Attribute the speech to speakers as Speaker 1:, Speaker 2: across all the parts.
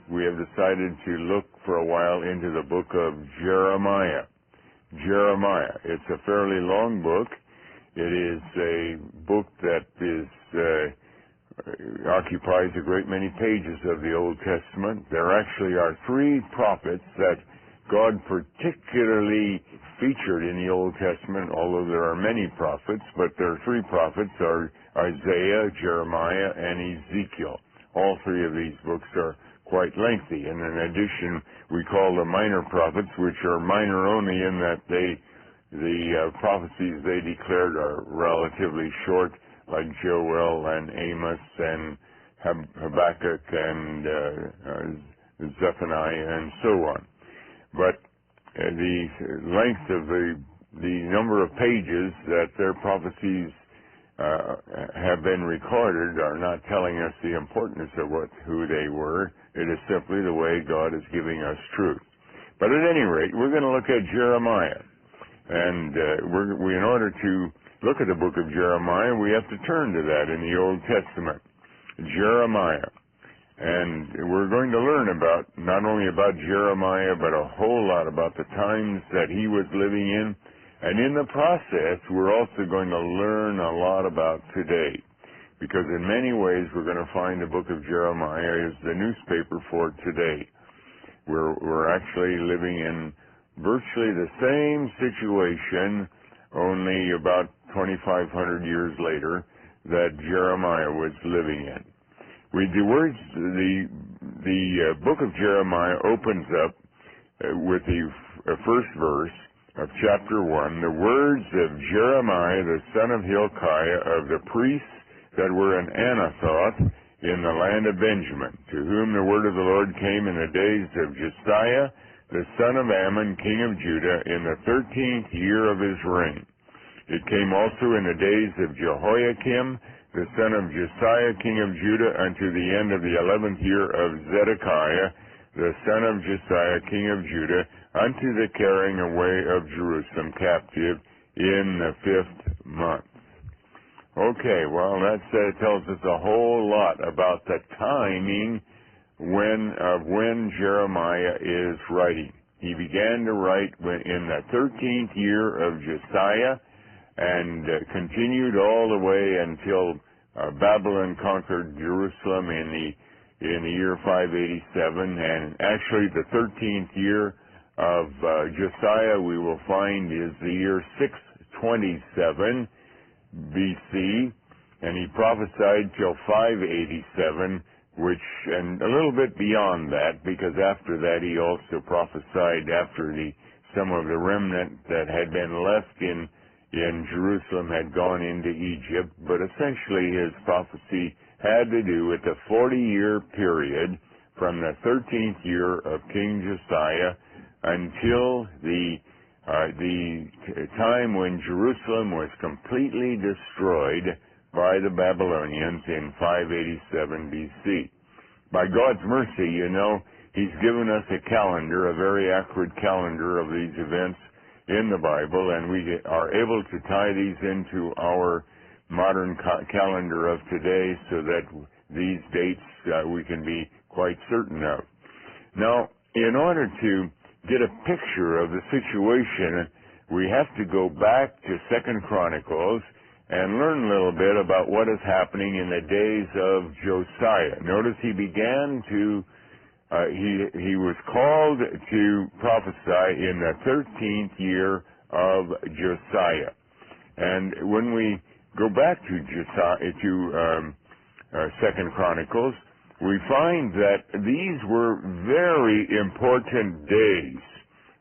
Speaker 1: we have decided to look for a while into the book of Jeremiah. Jeremiah. It's a fairly long book. It is a book that occupies a great many pages of the Old Testament. There actually are three prophets that God particularly featured in the Old Testament, although there are many prophets, but there are three prophets, are Isaiah, Jeremiah, and Ezekiel. All three of these books are quite lengthy, and in addition, we call them minor prophets, which are minor only in that the prophecies they declared are relatively short, like Joel and Amos and Habakkuk and Zephaniah and so on. But the length of the number of pages that their prophecies have been recorded are not telling us the importance of who they were. It is simply the way God is giving us truth. But at any rate, we're going to look at Jeremiah. And in order to look at the book of Jeremiah, we have to turn to that in the Old Testament. Jeremiah. And we're going to learn not only about Jeremiah, but a whole lot about the times that he was living in. And in the process, we're also going to learn a lot about today. Because in many ways, we're going to find the book of Jeremiah is the newspaper for today. We're actually living in virtually the same situation, only about 2,500 years later, that Jeremiah was living in. The book of Jeremiah opens up with the first verse of chapter 1, the words of Jeremiah, the son of Hilkiah, of the priests that were in Anathoth in the land of Benjamin, to whom the word of the Lord came in the days of Josiah, the son of Ammon, king of Judah, in the 13th year of his reign. It came also in the days of Jehoiakim, the son of Josiah, king of Judah, unto the end of the 11th year of Zedekiah, the son of Josiah, king of Judah, unto the carrying away of Jerusalem captive in the 5th month. Okay, well, that tells us a whole lot about the timing when Jeremiah is writing. He began to write in the 13th year of Josiah and continued all the way until Babylon conquered Jerusalem in the year 587. And actually the 13th year of Josiah, we will find, is the year 627 BC, and he prophesied till 587, and a little bit beyond that, because after that he also prophesied after some of the remnant that had been left in Jerusalem had gone into Egypt. But essentially his prophecy had to do with the 40-year period from the 13th year of King Josiah until the time when Jerusalem was completely destroyed by the Babylonians in 587 BC. By God's mercy, He's given us a calendar, a very accurate calendar of these events in the Bible, and we are able to tie these into our modern calendar of today so that these dates we can be quite certain of. Now, in order to get a picture of the situation, we have to go back to 2 Chronicles and learn a little bit about what is happening in the days of Josiah. Notice he was called to prophesy in the 13th year of Josiah. And when we go back to 2 Chronicles, we find that these were very important days.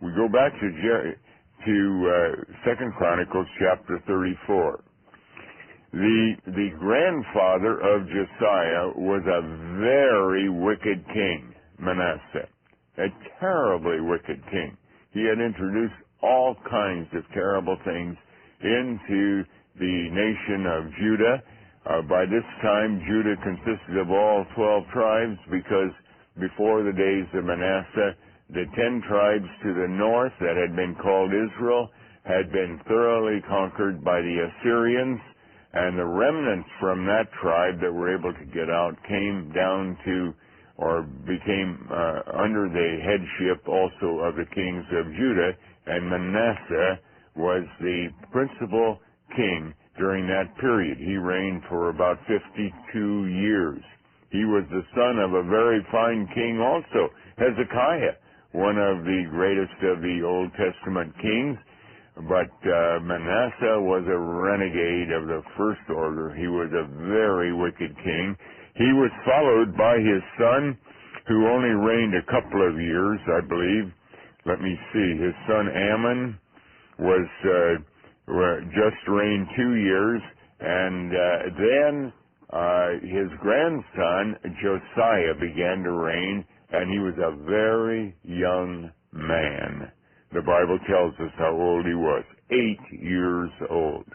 Speaker 1: We go back to 2 Chronicles chapter 34. The grandfather of Josiah was a very wicked king, Manasseh, a terribly wicked king. He had introduced all kinds of terrible things into the nation of Judah. By this time, Judah consisted of all 12 tribes, because before the days of Manasseh, the 10 tribes to the north that had been called Israel had been thoroughly conquered by the Assyrians, and the remnants from that tribe that were able to get out came down to or became under the headship also of the kings of Judah, and Manasseh was the principal king during that period. He reigned for about 52 years. He was the son of a very fine king also, Hezekiah, one of the greatest of the Old Testament kings. But Manasseh was a renegade of the first order. He was a very wicked king. He was followed by his son, who only reigned a couple of years, I believe. Let me see. His son Ammon was just reigned 2 years, and then his grandson Josiah began to reign, and he was a very young man. The Bible tells us how old he was, 8 years old.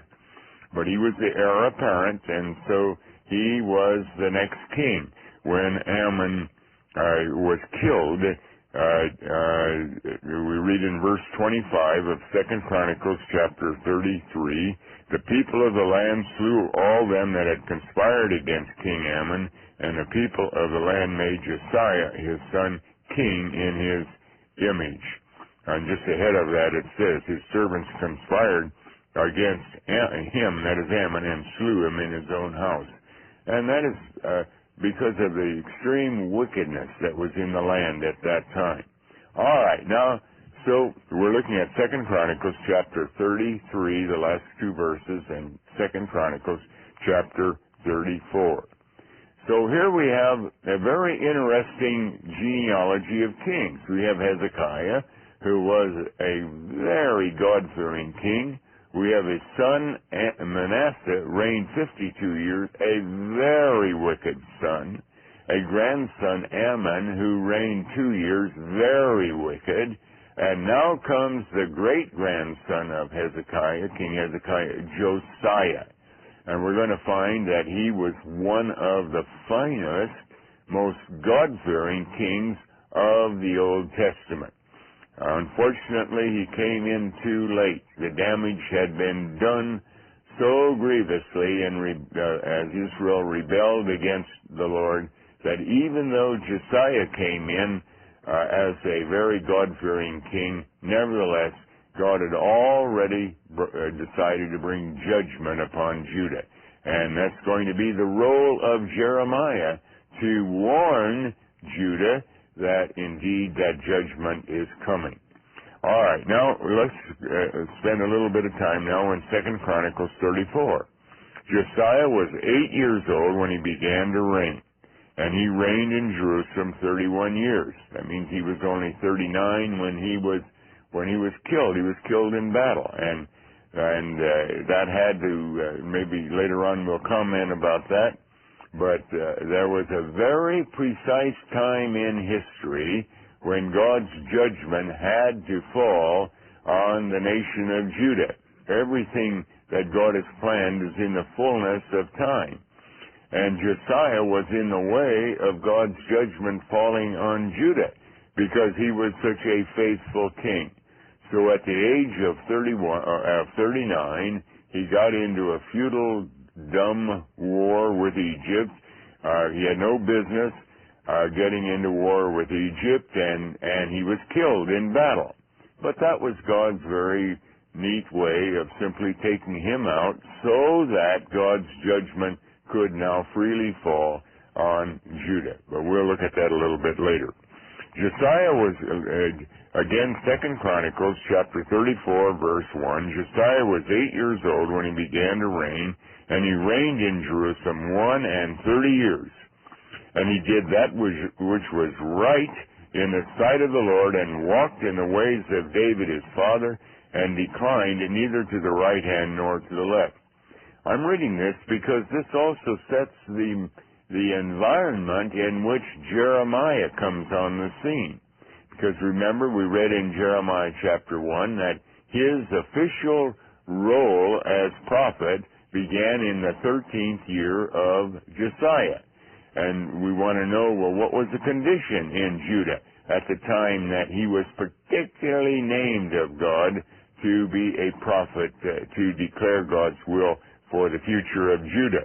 Speaker 1: But he was the heir apparent, and so he was the next king. When Ammon was killed, we read in verse 25 of 2 Chronicles chapter 33, the people of the land slew all them that had conspired against King Ammon, and the people of the land made Josiah, his son, king in his image. And just ahead of that it says, his servants conspired against him, that is Ammon, and slew him in his own house. And that is because of the extreme wickedness that was in the land at that time. All right, now, so we're looking at 2 Chronicles chapter 33, the last two verses, and 2 Chronicles chapter 34. So here we have a very interesting genealogy of kings. We have Hezekiah, who was a very God-fearing king. We have his son Manasseh, reigned 52 years, a very wicked son. A grandson Ammon, who reigned 2 years, very wicked. And now comes the great-grandson of Hezekiah, King Hezekiah, Josiah. And we're going to find that he was one of the finest, most God-fearing kings of the Old Testament. Unfortunately, he came in too late. The damage had been done so grievously as Israel rebelled against the Lord that even though Josiah came in as a very God-fearing king, nevertheless, God had already decided to bring judgment upon Judah. And that's going to be the role of Jeremiah, to warn Judah that indeed that judgment is coming. All right, now let's spend a little bit of time now in 2 Chronicles 34. Josiah was 8 years old when he began to reign, and he reigned in Jerusalem 31 years. That means he was only 39 when he was killed. He was killed in battle, and that had to maybe later on we'll comment about that. But there was a very precise time in history when God's judgment had to fall on the nation of Judah. Everything that God has planned is in the fullness of time. And Josiah was in the way of God's judgment falling on Judah because he was such a faithful king. So at the age of 39, he got into a futile, dumb war with Egypt. He had no business getting into war with Egypt, and he was killed in battle. But that was God's very neat way of simply taking him out so that God's judgment could now freely fall on Judah. But we'll look at that a little bit later. Josiah was, again, 2 Chronicles chapter 34, verse 1. Josiah was 8 years old when he began to reign, and he reigned in Jerusalem 31 years. And he did that which was right in the sight of the Lord, and walked in the ways of David his father, and declined neither to the right hand nor to the left. I'm reading this because this also sets the environment in which Jeremiah comes on the scene. Because remember, we read in Jeremiah chapter 1 that his official role as prophet began in the 13th year of Josiah. And we want to know, well, what was the condition in Judah at the time that he was particularly named of God to be a prophet, to declare God's will for the future of Judah?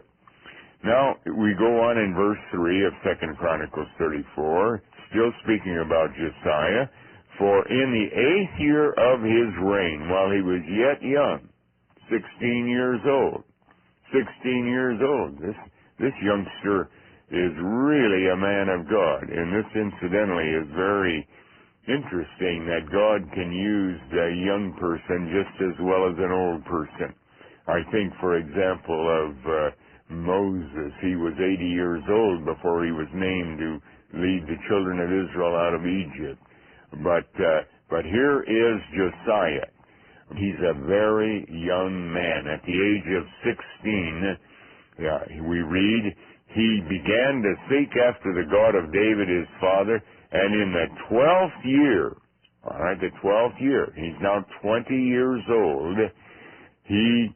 Speaker 1: Now, we go on in verse 3 of 2 Chronicles 34, still speaking about Josiah. For in the 8th year of his reign, while he was yet young, 16 years old, 16 years old, this youngster is really a man of God. And this, incidentally, is very interesting that God can use a young person just as well as an old person. I think, for example, of Moses. He was 80 years old before he was named to lead the children of Israel out of Egypt. But here is Josiah. He's a very young man. At the age of 16, we read, he began to seek after the God of David his father, and in the 12th year, all right, the 12th year, he's now 20 years old, he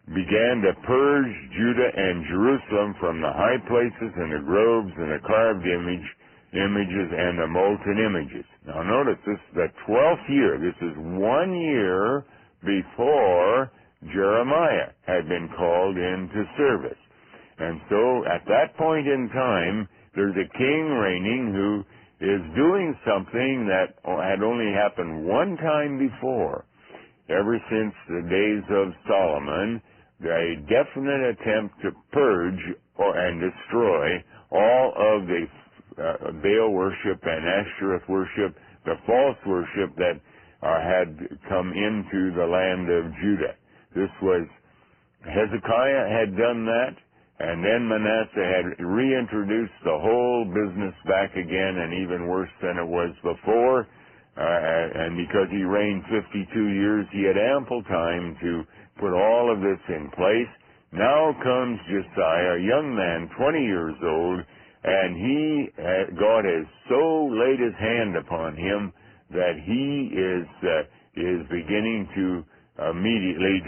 Speaker 1: began to purge Judah and Jerusalem from the high places and the groves and the carved images and the molten images. Now notice this is the 12th year. This is 1 year before Jeremiah had been called into service. And so at that point in time, there's a king reigning who is doing something that had only happened one time before. Ever since the days of Solomon, a definite attempt to purge and destroy all of the Baal worship and Ashtoreth worship, the false worship that had come into the land of Judah. This was, Hezekiah had done that, and then Manasseh had reintroduced the whole business back again, and even worse than it was before. And because he reigned 52 years, he had ample time to put all of this in place. Now comes Josiah, a young man, 20 years old, and God has so laid his hand upon him that he is beginning to immediately,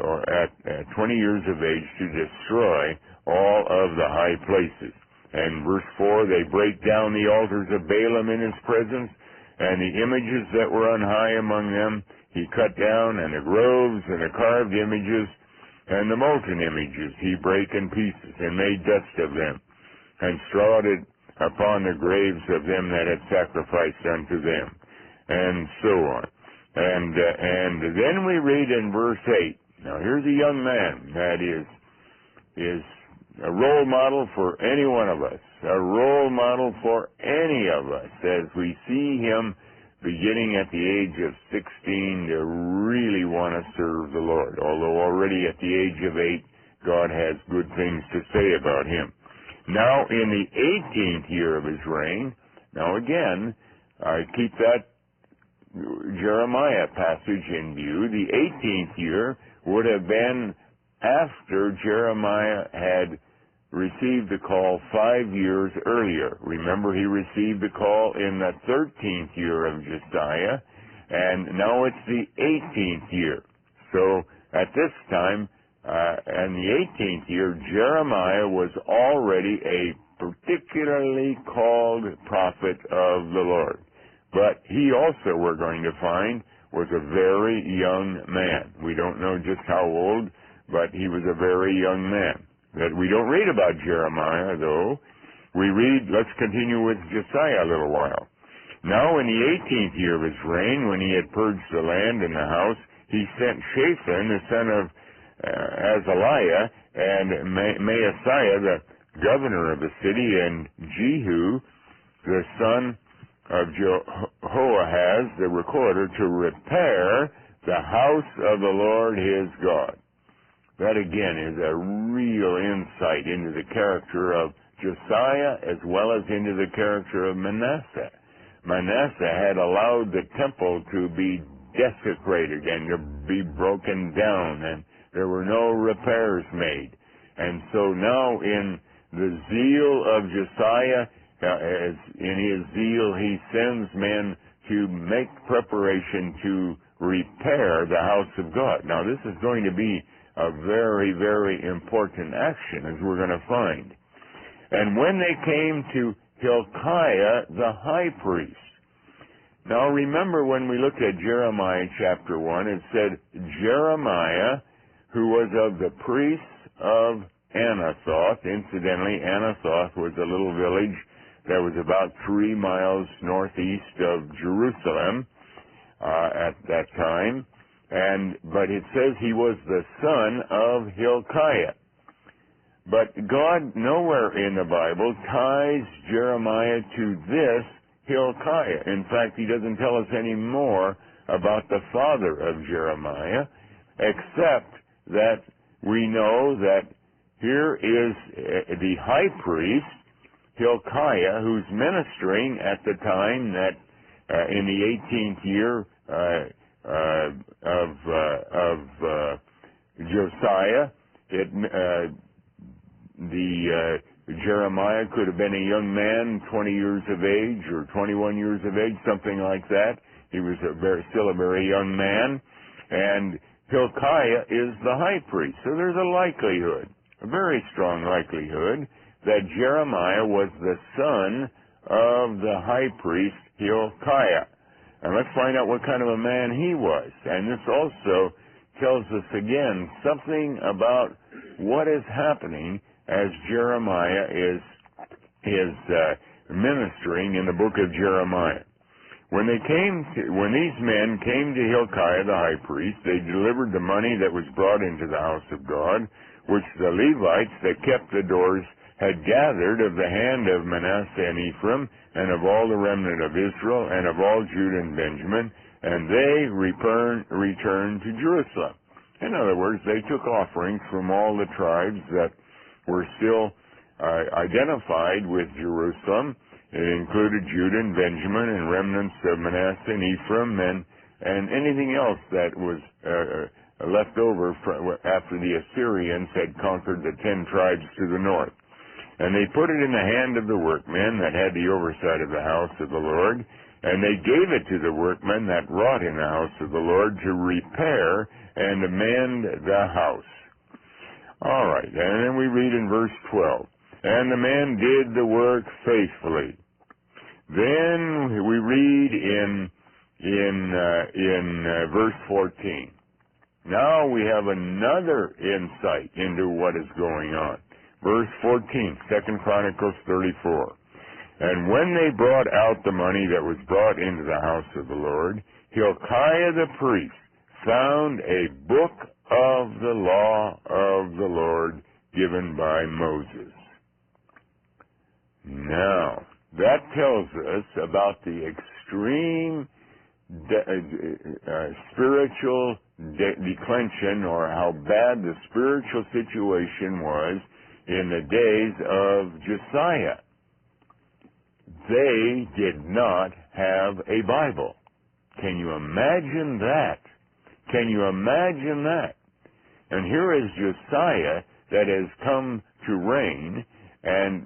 Speaker 1: or at 20 years of age, to destroy all of the high places. And verse 4, they break down the altars of Baalim in his presence, and the images that were on high among them he cut down, and the groves and the carved images and the molten images he brake in pieces, and made dust of them, and strawed it upon the graves of them that had sacrificed unto them, and so on. And then we read in verse 8, now here's a young man that is a role model for any one of us, a role model for any of us, as we see him beginning at the age of 16 to really want to serve the Lord, although already at the age of 8, God has good things to say about him. Now, in the 18th year of his reign, now again, keep that Jeremiah passage in view. The 18th year would have been after Jeremiah had received the call 5 years earlier. Remember, he received the call in the 13th year of Josiah, and now it's the 18th year. So at this time, in the 18th year, Jeremiah was already a particularly called prophet of the Lord. But he also, we're going to find, was a very young man. We don't know just how old, but he was a very young man. That we don't read about Jeremiah, though. We read, let's continue with Josiah a little while. Now in the 18th year of his reign, when he had purged the land and the house, he sent Shaphan, the son of Azaliah, and Maaseiah, the governor of the city, and Jehu, the son of Jehoahaz, the recorder, to repair the house of the Lord his God. That again is a real insight into the character of Josiah as well as into the character of Manasseh. Manasseh had allowed the temple to be desecrated and to be broken down, and there were no repairs made. And so now in the zeal of Josiah, as in his zeal he sends men to make preparation to repair the house of God. Now this is going to be a very, very important action, as we're going to find. And when they came to Hilkiah the high priest. Now remember, when we looked at Jeremiah chapter 1, it said Jeremiah, who was of the priests of Anathoth. Incidentally, Anathoth was a little village that was about 3 miles northeast of Jerusalem at that time. But it says he was the son of Hilkiah. But God nowhere in the Bible ties Jeremiah to this Hilkiah. In fact, he doesn't tell us any more about the father of Jeremiah, except that we know that here is the high priest, Hilkiah, who's ministering at the time that in the 18th year of Josiah, Jeremiah could have been a young man, 20 years of age or 21 years of age, something like that. He was still a very young man, and Hilkiah is the high priest. So there's a likelihood, a very strong likelihood, that Jeremiah was the son of the high priest Hilkiah. And let's find out what kind of a man he was. And this also tells us again something about what is happening as Jeremiah is ministering in the book of Jeremiah. When these men came to Hilkiah the high priest, they delivered the money that was brought into the house of God, which the Levites that kept the doors had gathered of the hand of Manasseh and Ephraim, and of all the remnant of Israel, and of all Judah and Benjamin, and they returned to Jerusalem. In other words, they took offerings from all the tribes that were still identified with Jerusalem. It included Judah and Benjamin and remnants of Manasseh and Ephraim and anything else that was left over after the Assyrians had conquered the 10 tribes to the north. And they put it in the hand of the workmen that had the oversight of the house of the Lord, and they gave it to the workmen that wrought in the house of the Lord to repair and amend the house. All right, and then we read in verse 12, and the man did the work faithfully. Then we read in verse 14. Now we have another insight into what is going on. Verse 14, 2 Chronicles 34. And when they brought out the money that was brought into the house of the Lord, Hilkiah the priest found a book of the law of the Lord given by Moses. Now, that tells us about the extreme spiritual declension, or how bad the spiritual situation was in the days of Josiah. They did not have a Bible. Can you imagine that? Can you imagine that? And here is Josiah that has come to reign, and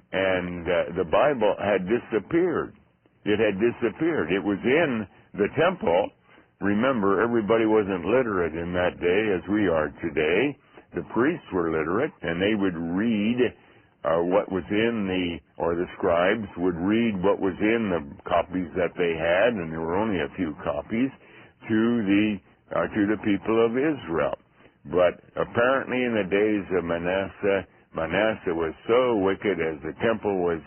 Speaker 1: the Bible had disappeared. It had disappeared. It was in the temple. Remember, everybody wasn't literate in that day as we are today. The priests were literate, and they would read what was in the scribes would read what was in the copies that they had, and there were only a few copies, to the people of Israel. But apparently in the days of Manasseh was so wicked, as the temple was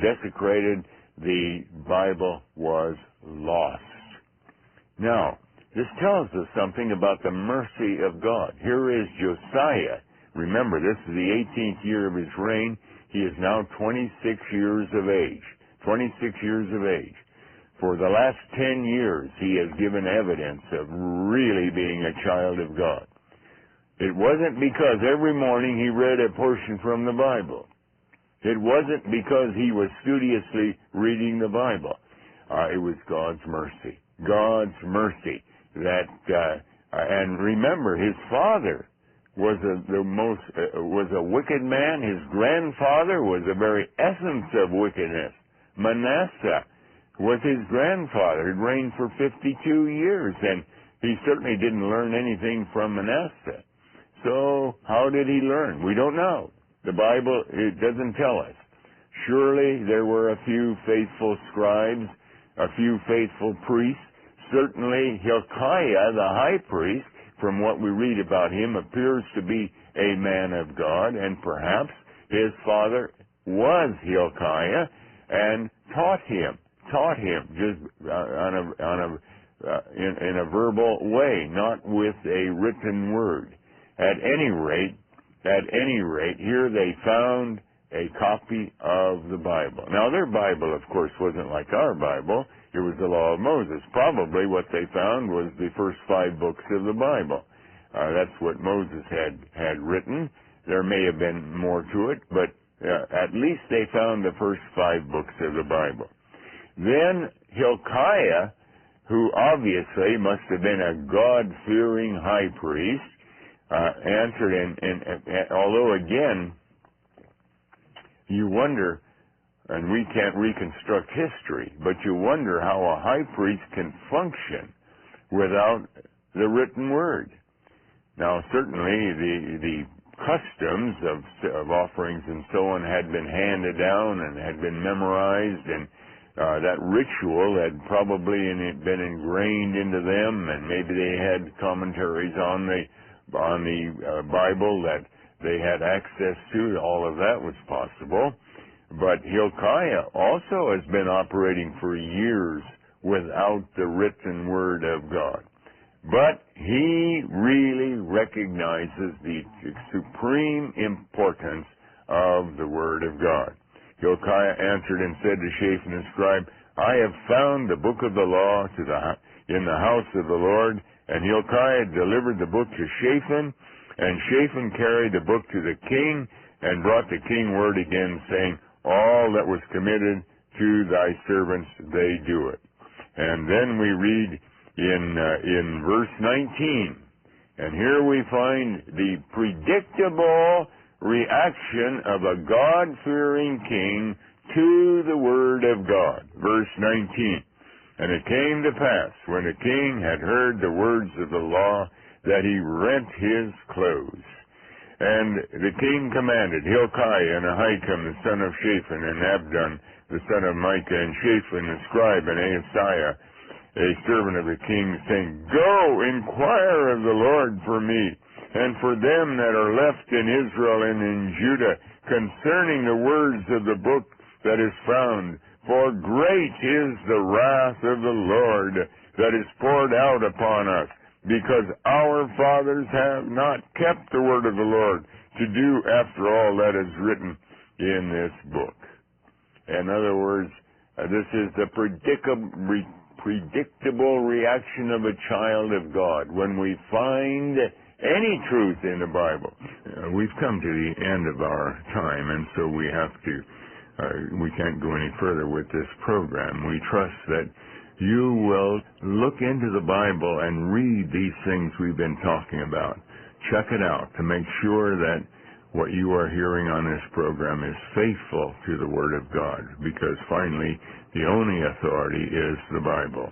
Speaker 1: desecrated, the Bible was lost. Now, this tells us something about the mercy of God. Here is Josiah. Remember, this is the 18th year of his reign. He is now 26 years of age. 26 years of age. For the last 10 years, he has given evidence of really being a child of God. It wasn't because every morning he read a portion from the Bible. It wasn't because he was studiously reading the Bible. It was God's mercy. God's mercy. And remember, his father was a wicked man. His grandfather was the very essence of wickedness. Manasseh was his grandfather. He reigned for 52 years, and he certainly didn't learn anything from Manasseh. So how did he learn? We don't know. The Bible, it doesn't tell us. Surely there were a few faithful scribes, a few faithful priests. Certainly Hilkiah, the high priest, from what we read about him, appears to be a man of God, and perhaps his father was Hilkiah and taught him just in a verbal way, not with a written word. At any rate, here they found a copy of the Bible. Now, their Bible, of course, wasn't like our Bible. It was the law of Moses. Probably what they found was the first 5 books of the Bible. That's what Moses had written. There may have been more to it, but at least they found the first 5 books of the Bible. Then Hilkiah, who obviously must have been a God-fearing high priest, answered, and although again, you wonder, and we can't reconstruct history, but you wonder how a high priest can function without the written word. Now, certainly the customs of offerings and so on had been handed down and had been memorized, and that ritual had probably been ingrained into them, and maybe they had commentaries on the Bible that they had access to. All of that was possible. But Hilkiah also has been operating for years without the written word of God. But he really recognizes the supreme importance of the word of God. Hilkiah answered and said to Shaphan the scribe, I have found the book of the law in the house of the Lord. And Hilkiah delivered the book to Shaphan, and Shaphan carried the book to the king, and brought the king word again, saying, all that was committed to thy servants, they do it. And then we read in verse 19, and here we find the predictable reaction of a God-fearing king to the word of God. Verse 19, and it came to pass, when the king had heard the words of the law, that he rent his clothes. And the king commanded Hilkiah and Ahikam the son of Shaphan, and Abdon the son of Micah, and Shaphan the scribe, and Asaiah, a servant of the king, saying, go, inquire of the Lord for me, and for them that are left in Israel and in Judah, concerning the words of the book that is found. For great is the wrath of the Lord that is poured out upon us, because our fathers have not kept the word of the Lord to do after all that is written in this book. In other words, this is the predictable reaction of a child of God when we find any truth in the Bible. We've come to the end of our time, and so we can't go any further with this program. We trust that you will look into the Bible and read these things we've been talking about. Check it out to make sure that what you are hearing on this program is faithful to the Word of God, because finally, the only authority is the Bible.